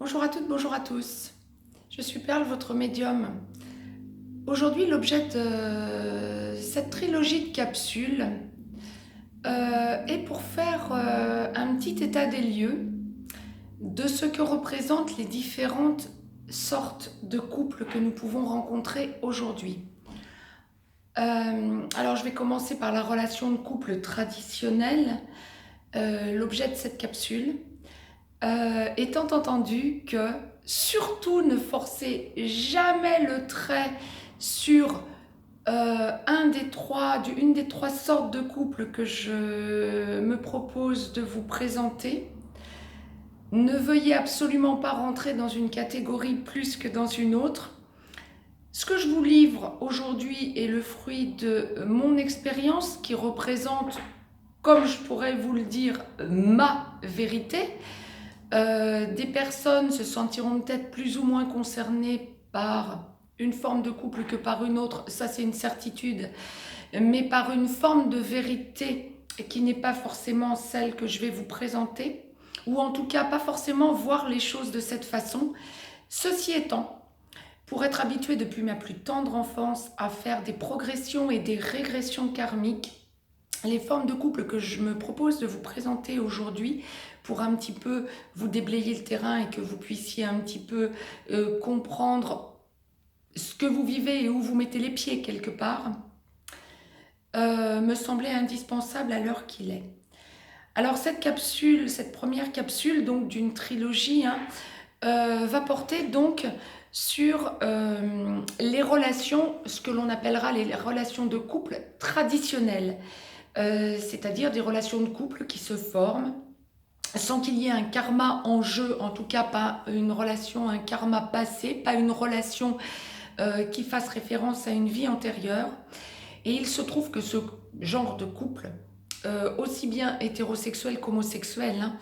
Bonjour à toutes, bonjour à tous. Je suis Perle, votre médium. Aujourd'hui, l'objet de cette trilogie de capsules est pour faire un petit état des lieux de ce que représentent les différentes sortes de couples que nous pouvons rencontrer aujourd'hui. Alors, je vais commencer par la relation de couple traditionnelle, l'objet de cette capsule. Étant entendu que surtout ne forcez jamais le trait sur une des trois sortes de couples que je me propose de vous présenter. Ne veuillez absolument pas rentrer dans une catégorie plus que dans une autre. Ce que je vous livre aujourd'hui est le fruit de mon expérience qui représente, comme je pourrais vous le dire, ma vérité. Des personnes se sentiront peut-être plus ou moins concernées par une forme de couple que par une autre, ça c'est une certitude, mais par une forme de vérité qui n'est pas forcément celle que je vais vous présenter, ou en tout cas pas forcément voir les choses de cette façon. Ceci étant, pour être habituée depuis ma plus tendre enfance à faire des progressions et des régressions karmiques, les formes de couple que je me propose de vous présenter aujourd'hui pour un petit peu vous déblayer le terrain et que vous puissiez un petit peu comprendre ce que vous vivez et où vous mettez les pieds quelque part, me semblait indispensable à l'heure qu'il est. Alors cette capsule, cette première capsule donc d'une trilogie, va porter donc sur les relations, ce que l'on appellera les relations de couple traditionnelles. C'est-à-dire des relations de couple qui se forment sans qu'il y ait un karma en jeu, en tout cas pas une relation, un karma passé, pas une relation qui fasse référence à une vie antérieure. Et il se trouve que ce genre de couple, aussi bien hétérosexuel qu'homosexuel,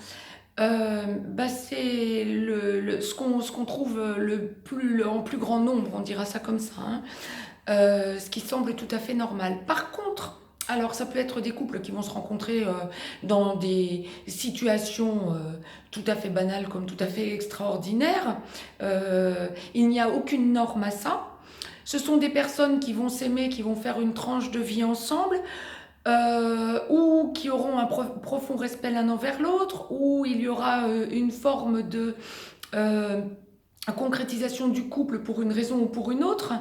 c'est ce qu'on trouve en plus grand nombre, on dira ça comme ça, ce qui semble tout à fait normal. Par contre, alors ça peut être des couples qui vont se rencontrer dans des situations tout à fait banales comme tout à fait extraordinaires. Il n'y a aucune norme à ça. Ce sont des personnes qui vont s'aimer, qui vont faire une tranche de vie ensemble, ou qui auront un profond respect l'un envers l'autre, où il y aura une forme de concrétisation du couple pour une raison ou pour une autre.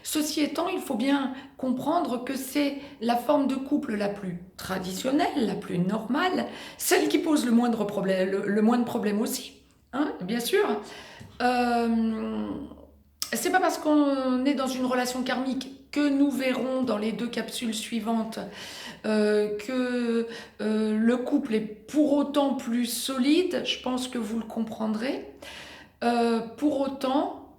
Ceci étant, il faut bien comprendre que c'est la forme de couple la plus traditionnelle, la plus normale, celle qui pose le moindre problème aussi, bien sûr. C'est pas parce qu'on est dans une relation karmique que nous verrons dans les deux capsules suivantes que le couple est pour autant plus solide. Je pense que vous le comprendrez. Pour autant,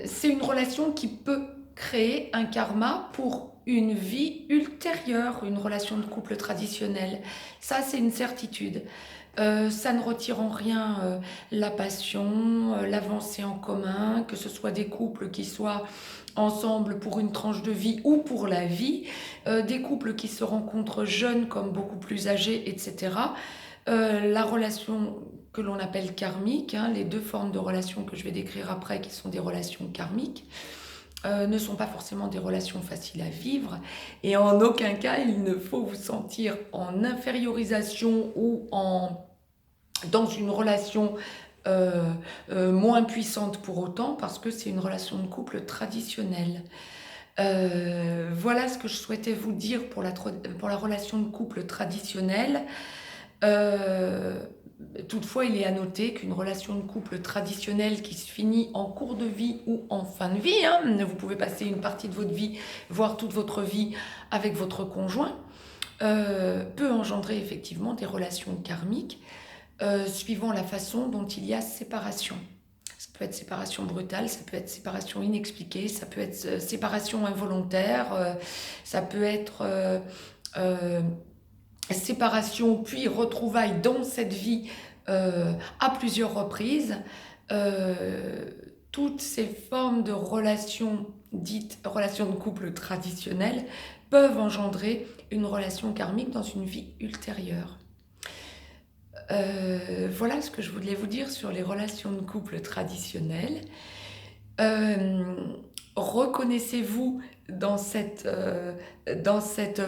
c'est une relation qui peut créer un karma pour une vie ultérieure, une relation de couple traditionnelle. Ça, c'est une certitude. Ça ne retire en rien la passion, l'avancée en commun, que ce soit des couples qui soient ensemble pour une tranche de vie ou pour la vie, des couples qui se rencontrent jeunes comme beaucoup plus âgés, etc. La relation que l'on appelle karmique, les deux formes de relations que je vais décrire après, qui sont des relations karmiques, ne sont pas forcément des relations faciles à vivre, et en aucun cas il ne faut vous sentir en infériorisation ou dans une relation moins puissante pour autant, parce que c'est une relation de couple traditionnelle. Voilà ce que je souhaitais vous dire pour la relation de couple traditionnelle. Toutefois, il est à noter qu'une relation de couple traditionnelle qui se finit en cours de vie ou en fin de vie, vous pouvez passer une partie de votre vie, voire toute votre vie avec votre conjoint, peut engendrer effectivement des relations karmiques suivant la façon dont il y a séparation. Ça peut être séparation brutale, ça peut être séparation inexpliquée, ça peut être séparation involontaire, ça peut être séparation puis retrouvailles dans cette vie à plusieurs reprises. Toutes ces formes de relations dites relations de couple traditionnelles peuvent engendrer une relation karmique dans une vie ultérieure. Voilà ce que je voulais vous dire sur les relations de couple traditionnelles. Euh, Reconnaissez-vous dans cette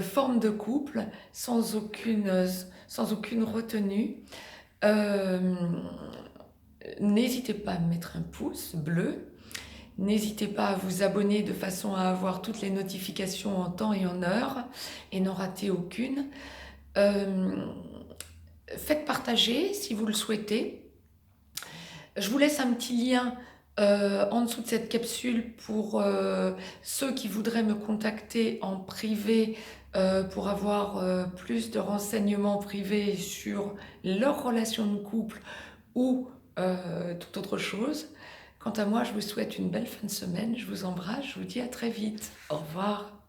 forme de couple sans aucune retenue. Euh, N'hésitez pas à me mettre un pouce bleu. N'hésitez pas à vous abonner de façon à avoir toutes les notifications en temps et en heure et n'en rater aucune. Euh, Faites partager si vous le souhaitez. Je vous laisse un petit lien en dessous de cette capsule pour ceux qui voudraient me contacter en privé pour avoir plus de renseignements privés sur leur relation de couple ou toute autre chose. Quant à moi, je vous souhaite une belle fin de semaine. Je vous embrasse. Je vous dis à très vite. Au revoir.